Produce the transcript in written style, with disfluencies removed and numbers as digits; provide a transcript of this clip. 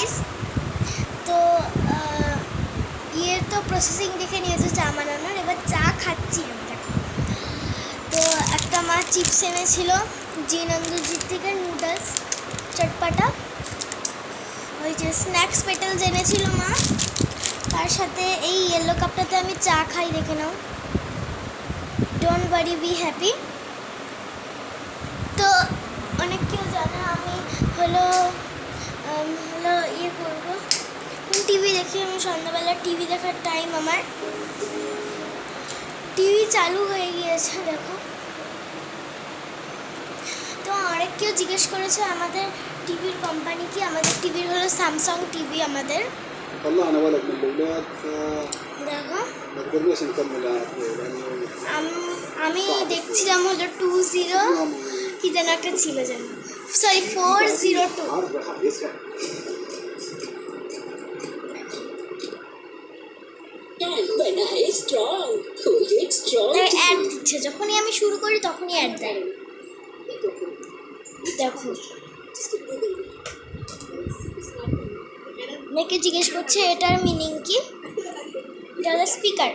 Guys. তো তো processing দেখে নিয়েছে চা বানানোর, এবার চা খাচ্ছি আমরা। তো একটা মা চিপস এনেছিল জিনন্দুজির থেকে, নুডলস চটপাটা, ওই যে স্ন্যাক্স পেটেলস এনেছিল মা। তার সাথে এই ইয়েলো কাপটাতে আমি চা খাই, দেখে নাও। Don't worry, be happy. তো অনেক কেউ জানে আমি হলো ইয়ে করবো, টিভি দেখি আমি। সন্ধ্যাবেলা টিভি দেখার টাইম আমার। টিভি চালু হয়ে গিয়েছে দেখো। তো আরেক কেউ জিজ্ঞেস করেছে আমাদের টিভির কোম্পানি কি। আমাদের টিভির হলো স্যামসাং টিভি আমাদের। দেখো আমি দেখছিলাম হলো 20 কি যেন একটা ছিল, যেন সরি 402। অ্যাড দিচ্ছে, যখনই আমি শুরু করি তখনই অ্যাড দেয়। দেখো অনেকে জিজ্ঞেস করছে এটার মিনিং কি। এটা হলো স্পিকার।